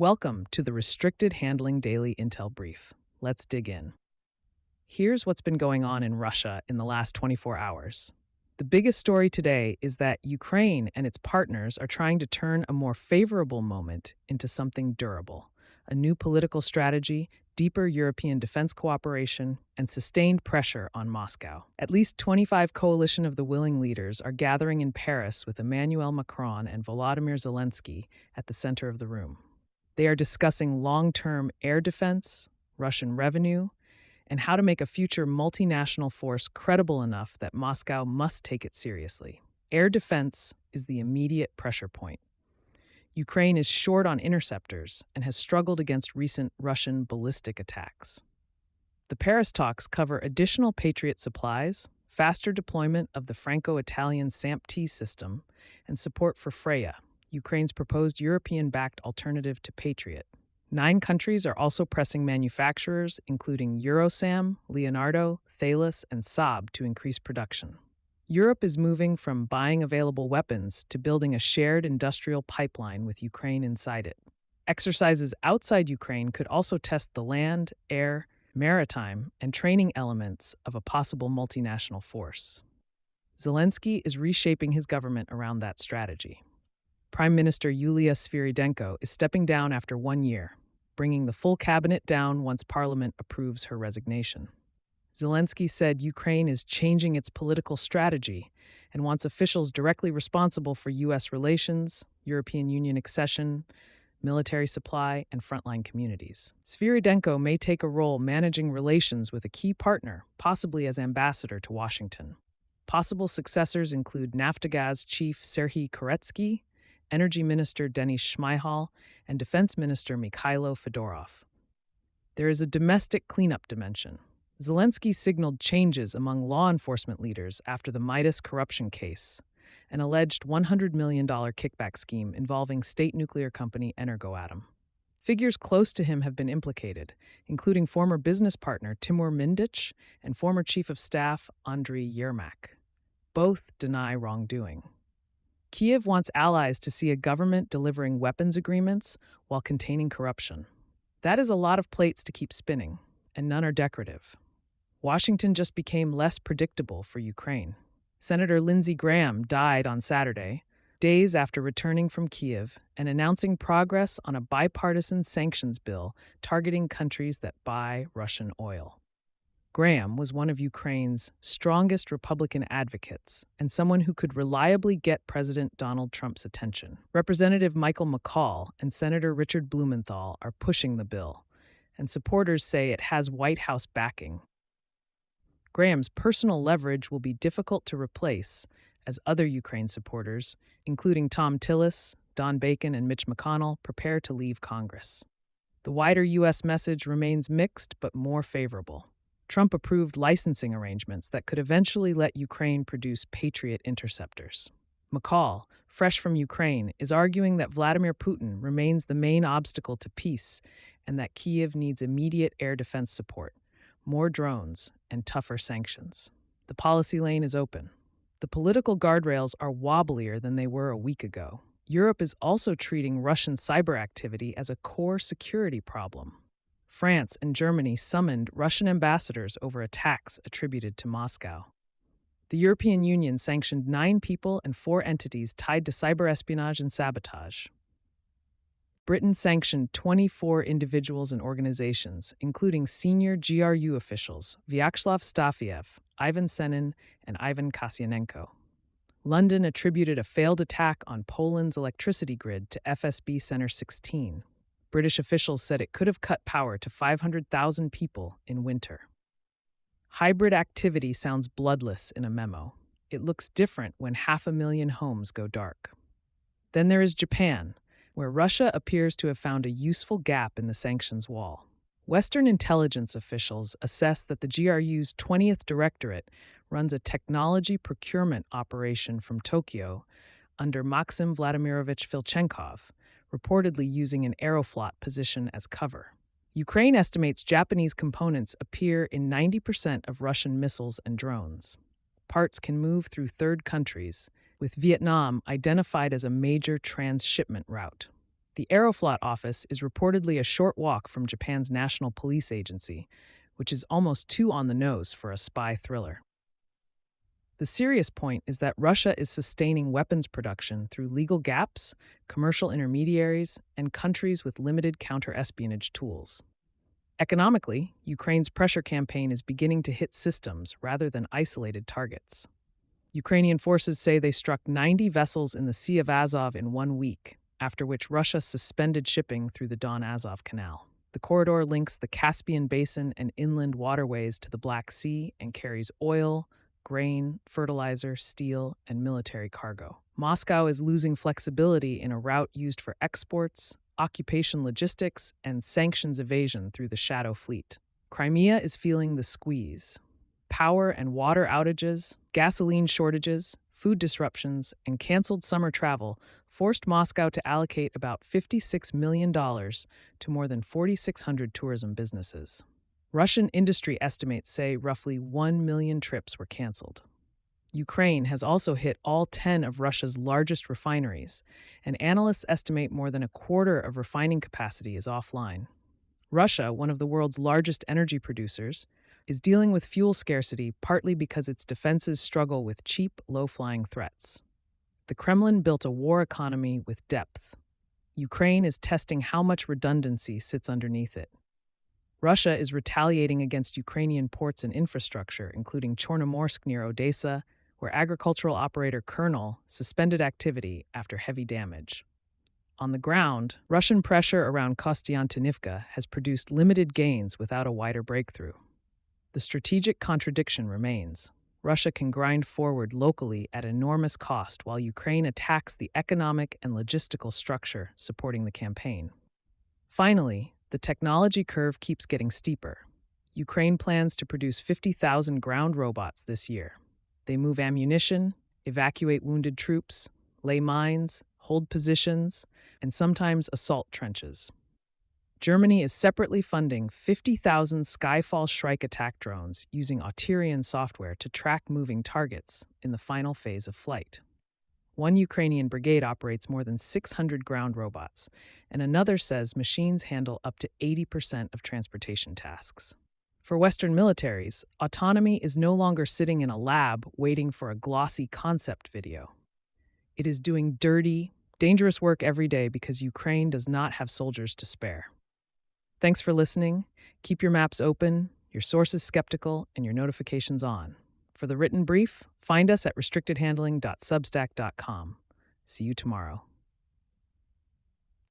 Welcome to the Restricted Handling Daily Intel Brief. Let's dig in. Here's what's been going on in Russia in the last 24 hours. The biggest story today is that Ukraine and its partners are trying to turn a more favorable moment into something durable. A new political strategy, deeper European defense cooperation, and sustained pressure on Moscow. At least 25 coalition of the willing leaders are gathering in Paris with Emmanuel Macron and Volodymyr Zelensky at the center of the room. They are discussing long-term air defense, Russian revenue, and how to make a future multinational force credible enough that Moscow must take it seriously. Air defense is the immediate pressure point. Ukraine is short on interceptors and has struggled against recent Russian ballistic attacks. The Paris talks cover additional Patriot supplies, faster deployment of the Franco-Italian SAMP-T system, and support for Freya, Ukraine's proposed European-backed alternative to Patriot. 9 countries are also pressing manufacturers, including Eurosam, Leonardo, Thales, and Saab, to increase production. Europe is moving from buying available weapons to building a shared industrial pipeline with Ukraine inside it. Exercises outside Ukraine could also test the land, air, maritime, and training elements of a possible multinational force. Zelensky is reshaping his government around that strategy. Prime Minister Yuliia Svyrydenko is stepping down after 1 year, bringing the full cabinet down once parliament approves her resignation. Zelensky said Ukraine is changing its political strategy and wants officials directly responsible for U.S. relations, European Union accession, military supply, and frontline communities. Svyrydenko may take a role managing relations with a key partner, possibly as ambassador to Washington. Possible successors include Naftogaz chief Serhiy Koretsky, Energy Minister Denis Shmyhal, and Defense Minister Mikhailo Fedorov. There is a domestic cleanup dimension. Zelensky signaled changes among law enforcement leaders after the Midas corruption case, an alleged $100 million kickback scheme involving state nuclear company Energoatom. Figures close to him have been implicated, including former business partner Timur Mindich and former Chief of Staff Andriy Yermak. Both deny wrongdoing. Kyiv wants allies to see a government delivering weapons agreements while containing corruption. That is a lot of plates to keep spinning, and none are decorative. Washington just became less predictable for Ukraine. Senator Lindsey Graham died on Saturday, days after returning from Kyiv and announcing progress on a bipartisan sanctions bill targeting countries that buy Russian oil. Graham was one of Ukraine's strongest Republican advocates and someone who could reliably get President Donald Trump's attention. Representative Michael McCaul and Senator Richard Blumenthal are pushing the bill, and supporters say it has White House backing. Graham's personal leverage will be difficult to replace as other Ukraine supporters, including Tom Tillis, Don Bacon, and Mitch McConnell, prepare to leave Congress. The wider U.S. message remains mixed but more favorable. Trump approved licensing arrangements that could eventually let Ukraine produce Patriot interceptors. McCall, fresh from Ukraine, is arguing that Vladimir Putin remains the main obstacle to peace and that Kyiv needs immediate air defense support, more drones, and tougher sanctions. The policy lane is open. The political guardrails are wobblier than they were a week ago. Europe is also treating Russian cyber activity as a core security problem. France and Germany summoned Russian ambassadors over attacks attributed to Moscow. The European Union sanctioned 9 people and 4 entities tied to cyber espionage and sabotage. Britain sanctioned 24 individuals and organizations, including senior GRU officials Vyacheslav Stafiev, Ivan Senin, and Ivan Kasyanenko. London attributed a failed attack on Poland's electricity grid to FSB Center 16. British officials said it could have cut power to 500,000 people in winter. Hybrid activity sounds bloodless in a memo. It looks different when 500,000 homes go dark. Then there is Japan, where Russia appears to have found a useful gap in the sanctions wall. Western intelligence officials assess that the GRU's 20th Directorate runs a technology procurement operation from Tokyo under Maxim Vladimirovich Filchenkov, reportedly using an Aeroflot position as cover. Ukraine estimates Japanese components appear in 90% of Russian missiles and drones. Parts can move through third countries, with Vietnam identified as a major transshipment route. The Aeroflot office is reportedly a short walk from Japan's National Police Agency, which is almost too on the nose for a spy thriller. The serious point is that Russia is sustaining weapons production through legal gaps, commercial intermediaries, and countries with limited counter-espionage tools. Economically, Ukraine's pressure campaign is beginning to hit systems rather than isolated targets. Ukrainian forces say they struck 90 vessels in the Sea of Azov in 1 week, after which Russia suspended shipping through the Don-Azov Canal. The corridor links the Caspian Basin and inland waterways to the Black Sea and carries oil, grain, fertilizer, steel, and military cargo. Moscow is losing flexibility in a route used for exports, occupation logistics, and sanctions evasion through the shadow fleet. Crimea is feeling the squeeze. Power and water outages, gasoline shortages, food disruptions, and canceled summer travel forced Moscow to allocate about $56 million to more than 4,600 tourism businesses. Russian industry estimates say roughly 1 million trips were canceled. Ukraine has also hit all 10 of Russia's largest refineries, and analysts estimate more than a quarter of refining capacity is offline. Russia, one of the world's largest energy producers, is dealing with fuel scarcity partly because its defenses struggle with cheap, low-flying threats. The Kremlin built a war economy with depth. Ukraine is testing how much redundancy sits underneath it. Russia is retaliating against Ukrainian ports and infrastructure, including Chornomorsk near Odessa, where agricultural operator Kernel suspended activity after heavy damage. On the ground, Russian pressure around Kostiantynivka has produced limited gains without a wider breakthrough. The strategic contradiction remains. Russia can grind forward locally at enormous cost while Ukraine attacks the economic and logistical structure supporting the campaign. Finally, the technology curve keeps getting steeper. Ukraine plans to produce 50,000 ground robots this year. They move ammunition, evacuate wounded troops, lay mines, hold positions, and sometimes assault trenches. Germany is separately funding 50,000 Skyfall Shrike attack drones using Auterion software to track moving targets in the final phase of flight. One Ukrainian brigade operates more than 600 ground robots, and another says machines handle up to 80% of transportation tasks. For Western militaries, autonomy is no longer sitting in a lab waiting for a glossy concept video. It is doing dirty, dangerous work every day because Ukraine does not have soldiers to spare. Thanks for listening. Keep your maps open, your sources skeptical, and your notifications on. For the written brief, find us at restrictedhandling.substack.com. See you tomorrow.